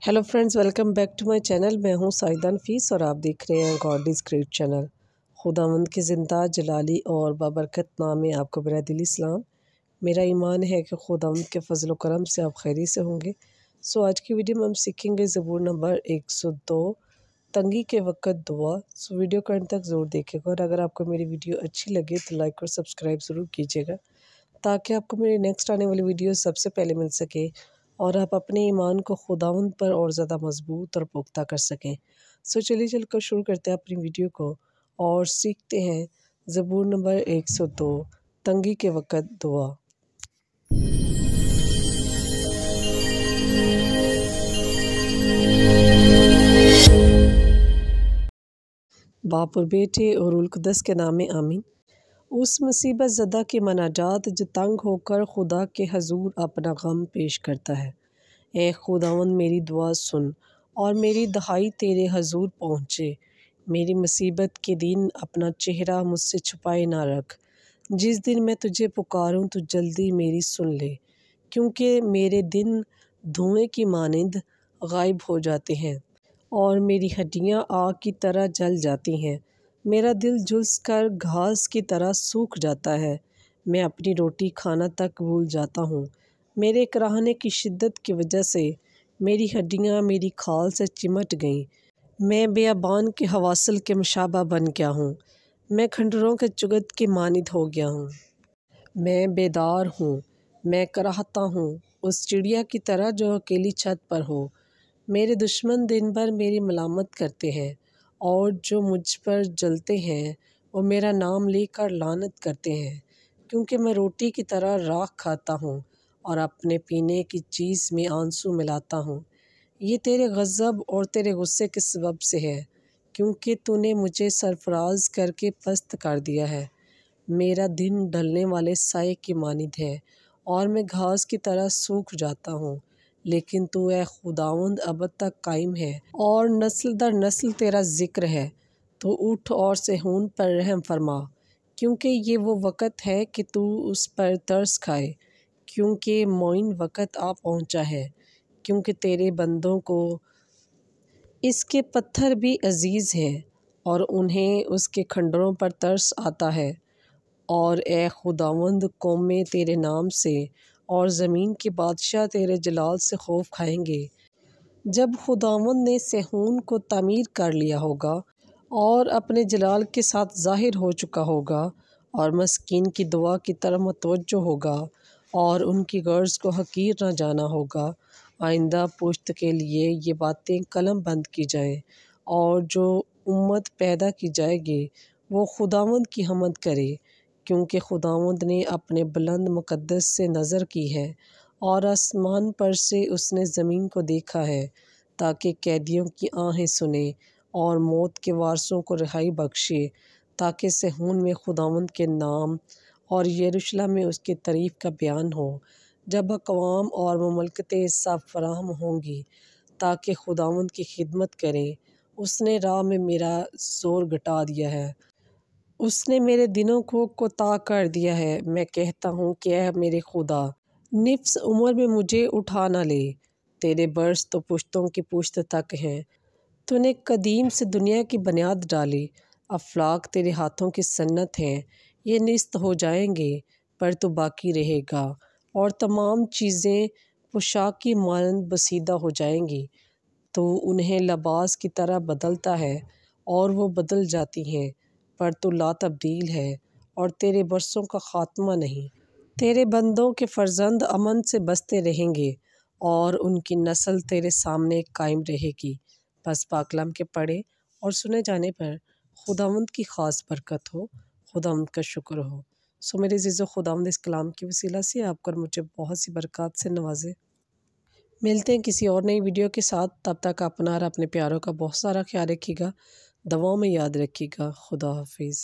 Hello friends, welcome back to my channel. मैं हूं साइदा नफीस और आप देख रहे हैं गॉड इज़ ग्रेट चैनल। खुदावंद के ज़िंदा जलाली और बाबरकत नाम में आपको मेरा दिली सलाम। मेरा ईमान है कि खुदावंद के फजल करम से आप खैरी से होंगे। आज की वीडियो में हम सीखेंगे ज़बूर नंबर 102 तंगी के वक़्त दुआ। वीडियो को अंत तक ज़रूर देखेगा और अगर आपको मेरी वीडियो अच्छी लगे तो लाइक और सब्सक्राइब ज़रूर कीजिएगा ताकि आपको मेरी नेक्स्ट आने वाली वीडियो सबसे पहले मिल सके और आप अपने ईमान को खुदावंद पर और ज़्यादा मजबूत और पुख्ता कर सकें। चलिए चलकर शुरू करते हैं अपनी वीडियो को और सीखते हैं ज़बूर नंबर 102 तंगी के वक़्त दुआ। बाप और बेटे और रूहुल कुद्दस के नाम में आमीन। उस मुसीबत ज़दा की मनाजात जो तंग होकर खुदा के हजूर अपना गम पेश करता है। ए खुदावंद मेरी दुआ सुन और मेरी दहाई तेरे हजूर पहुँचे। मेरी मुसीबत के दिन अपना चेहरा मुझसे छुपाए ना रख। जिस दिन मैं तुझे पुकारूं तो जल्दी मेरी सुन ले, क्योंकि मेरे दिन धुएं की मानिंद गायब हो जाते हैं और मेरी हड्डियां आग की तरह जल जाती हैं। मेरा दिल झुलस कर घास की तरह सूख जाता है। मैं अपनी रोटी खाना तक भूल जाता हूँ। मेरे कराहने की शिद्दत की वजह से मेरी हड्डियाँ मेरी खाल से चिमट गईं। मैं बेअबान के हवासल के मुशाबा बन गया हूँ। मैं खंडरों के चुगत के मानिद हो गया हूँ। मैं बेदार हूँ, मैं कराहता हूँ उस चिड़िया की तरह जो अकेली छत पर हो। मेरे दुश्मन दिन भर मेरी मलामत करते हैं और जो मुझ पर जलते हैं वो मेरा नाम लेकर लानत करते हैं, क्योंकि मैं रोटी की तरह राख खाता हूँ और अपने पीने की चीज़ में आंसू मिलाता हूँ। ये तेरे गज़ब और तेरे गुस्से के सबब से है, क्योंकि तूने मुझे सरफराज करके पस्त कर दिया है। मेरा दिन ढलने वाले साए की मानिद है और मैं घास की तरह सूख जाता हूँ। लेकिन तू ए खुदावंद अबद तक कायम है और नस्ल दर नस्ल तेरा ज़िक्र है। तो उठ और सेहून पर रहम फरमा, क्योंकि ये वो वक़्त है कि तू उस पर तरस खाए, क्योंकि मोइन वक़्त आ पहुँचा है। क्योंकि तेरे बंदों को इसके पत्थर भी अजीज़ हैं और उन्हें उसके खंडरों पर तरस आता है। और ए खुदावंद कौमें तेरे नाम से और ज़मीन के बादशाह तेरे जलाल से खौफ खाएंगे। जब खुदावंद ने सेहून को तामीर कर लिया होगा और अपने जलाल के साथ ज़ाहिर हो चुका होगा और मस्कीन की दुआ की तरफ मतवज्जो होगा और उनकी गर्ज को हकीर न जाना होगा, आइंदा पुश्त के लिए ये बातें कलम बंद की जाएं और जो उम्मत पैदा की जाएगी वो खुदावंद की हमद करे, क्योंकि खुदावंद ने अपने बुलंद मुक़द्दस से नज़र की है और आसमान पर से उसने ज़मीन को देखा है, ताकि कैदियों की आहें सुने और मौत के वारसों को रिहाई बख्शे, ताकि सेहून में खुदावंद के नाम और यरूशलेम में उसकी तारीफ़ का बयान हो। जब अक़वाम और ममलकतें सब फराहम होंगी ताकि खुदावंद की खिदमत करें। उसने राह में मेरा ज़ोर घटा दिया है, उसने मेरे दिनों को कोताह कर दिया है। मैं कहता हूँ कि ऐ मेरे खुदा, निफ्स उम्र में मुझे उठा न ले। तेरे बर्स तो पुश्तों की पुश्त तक हैं। तूने कदीम से दुनिया की बुनियाद डाली। अफलाक तेरे हाथों की सन्नत हैं। ये निस्त हो जाएंगे पर तू बाकी रहेगा और तमाम चीज़ें पोशाक की मानंद बसीदा हो जाएंगी। तो उन्हें लिबास की तरह बदलता है और वो बदल जाती हैं, पर तू ला तब्दील है और तेरे बरसों का ख़ात्मा नहीं। तेरे बंदों के फ़र्जंद अमन से बसते रहेंगे और उनकी नस्ल तेरे सामने कायम रहेगी। बस पाकलाम के पढ़े और सुने जाने पर खुदावंद की ख़ास बरकत हो, खुदावंद का शुक्र हो। मेरे अज़ीज़ो, खुदावंद इस कलाम की वसीला से आपको और मुझे बहुत सी बरकत से नवाजे। मिलते हैं किसी और नई वीडियो के साथ। तब तक अपना और अपने प्यारों का बहुत सारा ख्याल रखिएगा, दवाओं में याद रखिएगा। खुदा हाफिज़।